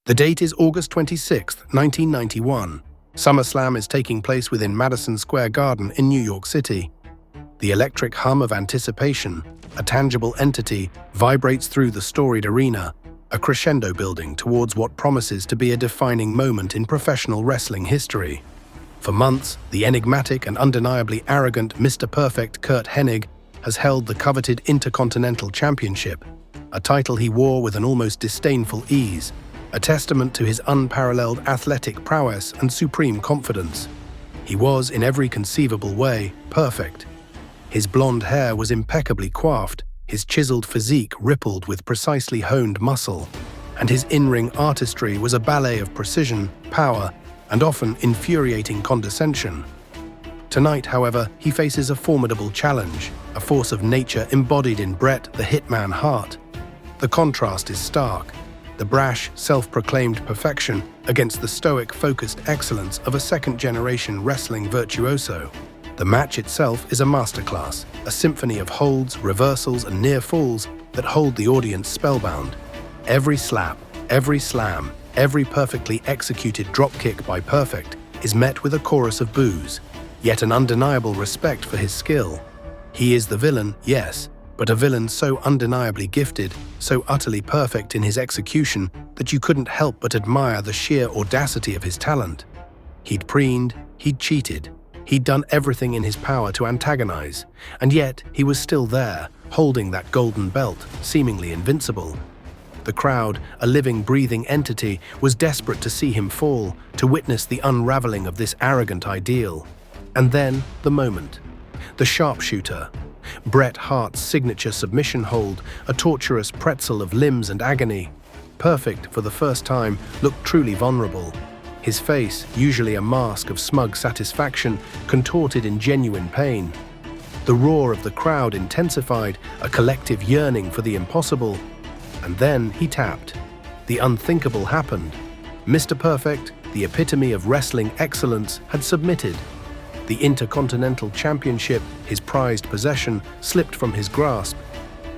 The date is August 26, 1991. SummerSlam is taking place within Madison Square Garden in New York City. The electric hum of anticipation, a tangible entity, vibrates through the storied arena, a crescendo building towards what promises to be a defining moment in professional wrestling history. For months, the enigmatic and undeniably arrogant Mr. Perfect Curt Hennig has held the coveted Intercontinental Championship, a title he wore with an almost disdainful ease, a testament to his unparalleled athletic prowess and supreme confidence. He was, in every conceivable way, perfect. His blonde hair was impeccably coiffed, his chiseled physique rippled with precisely honed muscle, and his in-ring artistry was a ballet of precision, power, and often infuriating condescension. Tonight, however, he faces a formidable challenge, a force of nature embodied in Bret the Hitman Hart. The contrast is stark. The brash, self-proclaimed perfection against the stoic, focused excellence of a second-generation wrestling virtuoso. The match itself is a masterclass, a symphony of holds, reversals, and near falls that hold the audience spellbound. Every slap, every slam, every perfectly executed dropkick by Perfect is met with a chorus of boos, yet an undeniable respect for his skill. He is the villain, yes, but a villain so undeniably gifted, so utterly perfect in his execution that you couldn't help but admire the sheer audacity of his talent. He'd preened, he'd cheated, he'd done everything in his power to antagonize, and yet he was still there, holding that golden belt, seemingly invincible. The crowd, a living, breathing entity, was desperate to see him fall, to witness the unraveling of this arrogant ideal. And then, the moment. The sharpshooter. Bret Hart's signature submission hold, a torturous pretzel of limbs and agony. Perfect, for the first time, looked truly vulnerable. His face, usually a mask of smug satisfaction, contorted in genuine pain. The roar of the crowd intensified, a collective yearning for the impossible. And then he tapped. The unthinkable happened. Mr. Perfect, the epitome of wrestling excellence, had submitted. The Intercontinental Championship, his prized possession, slipped from his grasp.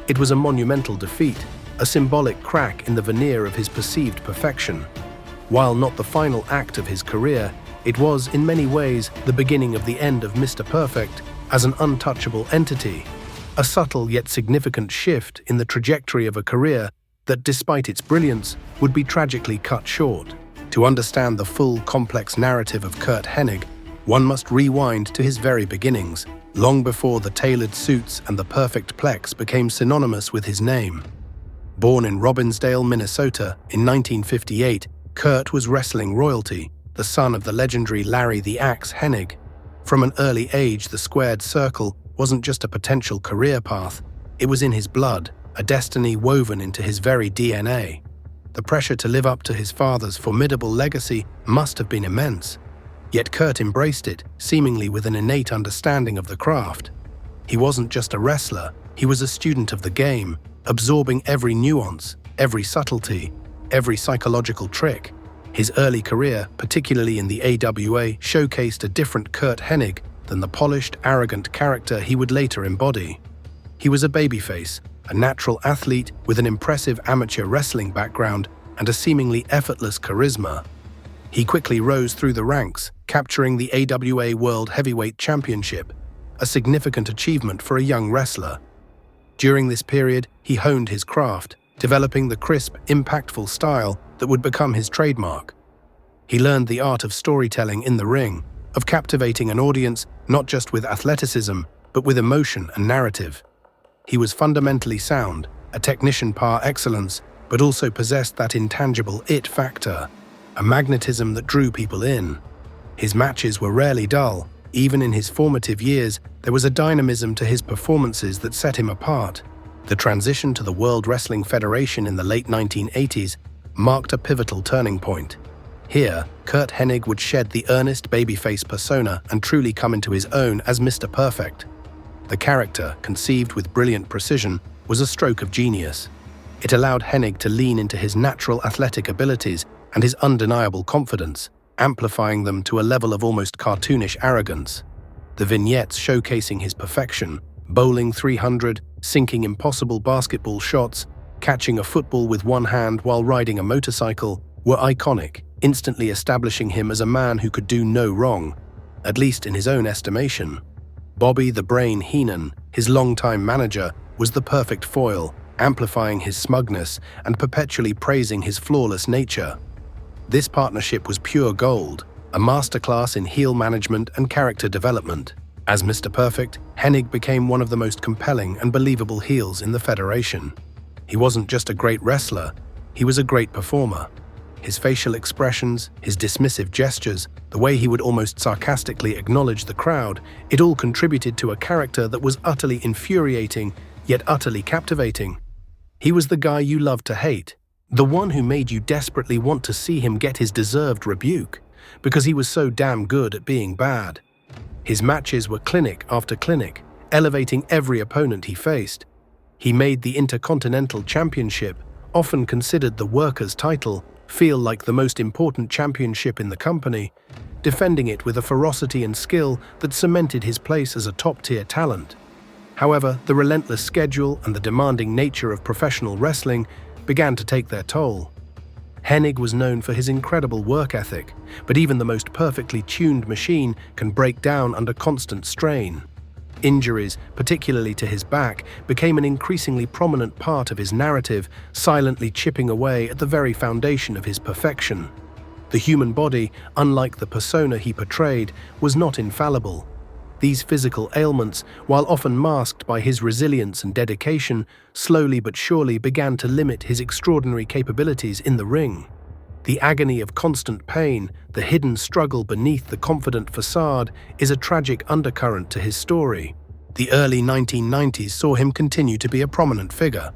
It was a monumental defeat, a symbolic crack in the veneer of his perceived perfection. While not the final act of his career, it was, in many ways, the beginning of the end of Mr. Perfect as an untouchable entity, a subtle yet significant shift in the trajectory of a career that, despite its brilliance, would be tragically cut short. To understand the full, complex narrative of Curt Hennig, one must rewind to his very beginnings, long before the tailored suits and the perfect plex became synonymous with his name. Born in Robbinsdale, Minnesota, in 1958, Curt was wrestling royalty, the son of the legendary Larry the Axe Hennig. From an early age, the squared circle wasn't just a potential career path, it was in his blood, a destiny woven into his very DNA. The pressure to live up to his father's formidable legacy must have been immense. Yet Curt embraced it, seemingly with an innate understanding of the craft. He wasn't just a wrestler, he was a student of the game, absorbing every nuance, every subtlety, every psychological trick. His early career, particularly in the AWA, showcased a different Curt Hennig than the polished, arrogant character he would later embody. He was a babyface, a natural athlete with an impressive amateur wrestling background and a seemingly effortless charisma. He quickly rose through the ranks, capturing the AWA World Heavyweight Championship, a significant achievement for a young wrestler. During this period, he honed his craft, developing the crisp, impactful style that would become his trademark. He learned the art of storytelling in the ring, of captivating an audience not just with athleticism, but with emotion and narrative. He was fundamentally sound, a technician par excellence, but also possessed that intangible it factor, a magnetism that drew people in. His matches were rarely dull. Even in his formative years, there was a dynamism to his performances that set him apart. The transition to the World Wrestling Federation in the late 1980s marked a pivotal turning point. Here, Curt Hennig would shed the earnest babyface persona and truly come into his own as Mr. Perfect. The character, conceived with brilliant precision, was a stroke of genius. It allowed Hennig to lean into his natural athletic abilities and his undeniable confidence, amplifying them to a level of almost cartoonish arrogance. The vignettes showcasing his perfection, bowling 300, sinking impossible basketball shots, catching a football with one hand while riding a motorcycle, were iconic, instantly establishing him as a man who could do no wrong, at least in his own estimation. Bobby the Brain Heenan, his longtime manager, was the perfect foil, amplifying his smugness and perpetually praising his flawless nature. This partnership was pure gold, a masterclass in heel management and character development. As Mr. Perfect, Hennig became one of the most compelling and believable heels in the Federation. He wasn't just a great wrestler, he was a great performer. His facial expressions, his dismissive gestures, the way he would almost sarcastically acknowledge the crowd, it all contributed to a character that was utterly infuriating, yet utterly captivating. He was the guy you loved to hate, the one who made you desperately want to see him get his deserved rebuke, because he was so damn good at being bad. His matches were clinic after clinic, elevating every opponent he faced. He made the Intercontinental Championship, often considered the workers' title, feel like the most important championship in the company, defending it with a ferocity and skill that cemented his place as a top-tier talent. However, the relentless schedule and the demanding nature of professional wrestling began to take their toll. Hennig was known for his incredible work ethic, but even the most perfectly tuned machine can break down under constant strain. Injuries, particularly to his back, became an increasingly prominent part of his narrative, silently chipping away at the very foundation of his perfection. The human body, unlike the persona he portrayed, was not infallible. These physical ailments, while often masked by his resilience and dedication, slowly but surely began to limit his extraordinary capabilities in the ring. The agony of constant pain, the hidden struggle beneath the confident facade, is a tragic undercurrent to his story. The early 1990s saw him continue to be a prominent figure,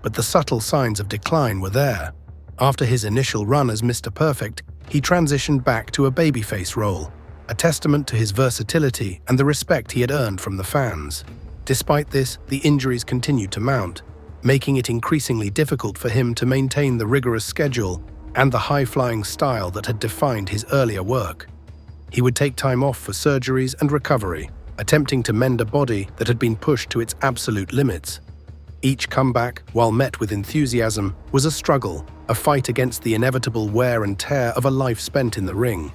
but the subtle signs of decline were there. After his initial run as Mr. Perfect, he transitioned back to a babyface role, a testament to his versatility and the respect he had earned from the fans. Despite this, the injuries continued to mount, making it increasingly difficult for him to maintain the rigorous schedule and the high-flying style that had defined his earlier work. He would take time off for surgeries and recovery, attempting to mend a body that had been pushed to its absolute limits. Each comeback, while met with enthusiasm, was a struggle, a fight against the inevitable wear and tear of a life spent in the ring.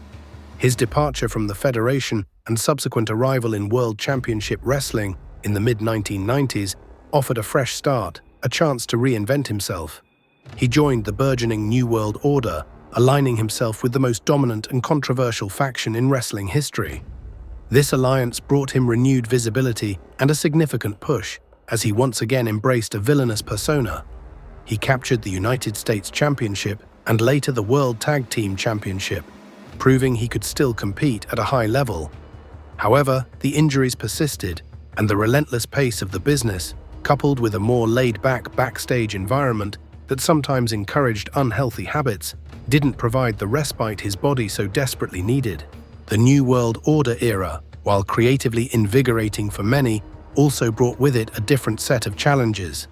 His departure from the Federation and subsequent arrival in World Championship Wrestling in the mid-1990s offered a fresh start, a chance to reinvent himself. He joined the burgeoning New World Order, aligning himself with the most dominant and controversial faction in wrestling history. This alliance brought him renewed visibility and a significant push, as he once again embraced a villainous persona. He captured the United States Championship and later the World Tag Team Championship, proving he could still compete at a high level. However, the injuries persisted, and the relentless pace of the business, coupled with a more laid-back backstage environment that sometimes encouraged unhealthy habits, didn't provide the respite his body so desperately needed. The New World Order era, while creatively invigorating for many, also brought with it a different set of challenges.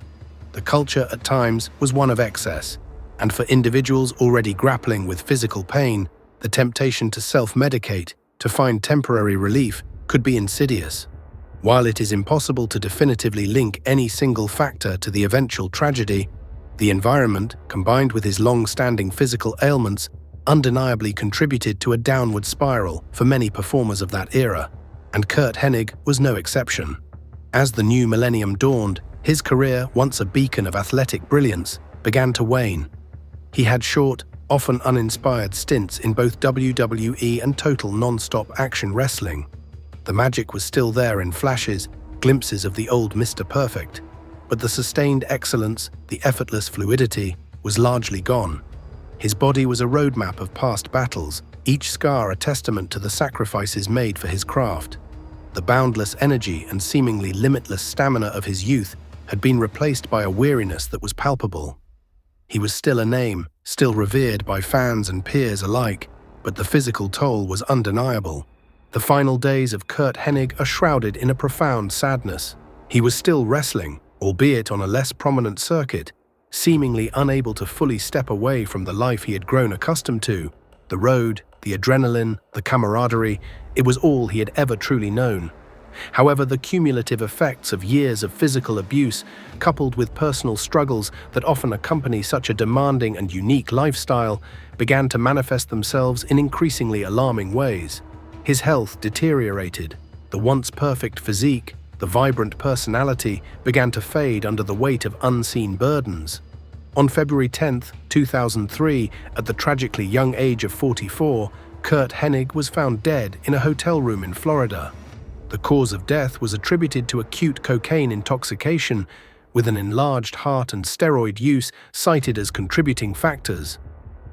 The culture at times was one of excess, and for individuals already grappling with physical pain, the temptation to self-medicate, to find temporary relief, could be insidious. While it is impossible to definitively link any single factor to the eventual tragedy, the environment, combined with his long-standing physical ailments, undeniably contributed to a downward spiral for many performers of that era, and Curt Hennig was no exception. As the new millennium dawned, his career, once a beacon of athletic brilliance, began to wane. He had short, often uninspired stints in both WWE and total non-stop action wrestling. The magic was still there in flashes, glimpses of the old Mr. Perfect, but the sustained excellence, the effortless fluidity, was largely gone. His body was a roadmap of past battles, each scar a testament to the sacrifices made for his craft. The boundless energy and seemingly limitless stamina of his youth had been replaced by a weariness that was palpable. He was still a name, still revered by fans and peers alike, but the physical toll was undeniable. The final days of Curt Hennig are shrouded in a profound sadness. He was still wrestling, albeit on a less prominent circuit, seemingly unable to fully step away from the life he had grown accustomed to. The road, the adrenaline, the camaraderie, it was all he had ever truly known. However, the cumulative effects of years of physical abuse, coupled with personal struggles that often accompany such a demanding and unique lifestyle, began to manifest themselves in increasingly alarming ways. His health deteriorated. The once perfect physique, the vibrant personality, began to fade under the weight of unseen burdens. On February 10, 2003, at the tragically young age of 44, Curt Hennig was found dead in a hotel room in Florida. The cause of death was attributed to acute cocaine intoxication, with an enlarged heart and steroid use cited as contributing factors.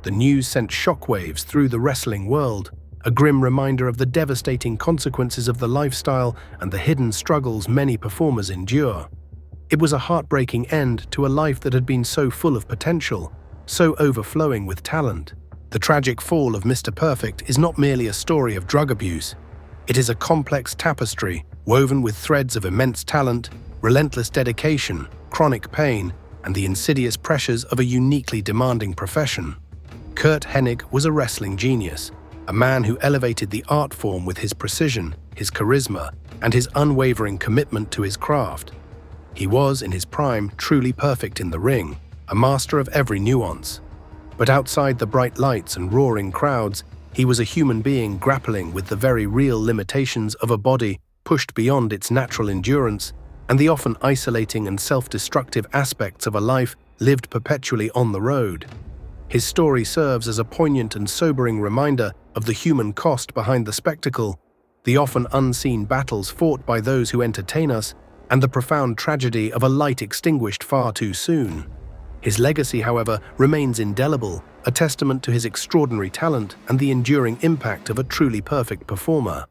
The news sent shockwaves through the wrestling world, a grim reminder of the devastating consequences of the lifestyle and the hidden struggles many performers endure. It was a heartbreaking end to a life that had been so full of potential, so overflowing with talent. The tragic fall of Mr. Perfect is not merely a story of drug abuse. It is a complex tapestry woven with threads of immense talent, relentless dedication, chronic pain, and the insidious pressures of a uniquely demanding profession. Curt Hennig was a wrestling genius, a man who elevated the art form with his precision, his charisma, and his unwavering commitment to his craft. He was, in his prime, truly perfect in the ring, a master of every nuance. But outside the bright lights and roaring crowds, he was a human being grappling with the very real limitations of a body pushed beyond its natural endurance and the often isolating and self-destructive aspects of a life lived perpetually on the road. His story serves as a poignant and sobering reminder of the human cost behind the spectacle, the often unseen battles fought by those who entertain us, and the profound tragedy of a light extinguished far too soon. His legacy, however, remains indelible, a testament to his extraordinary talent and the enduring impact of a truly perfect performer.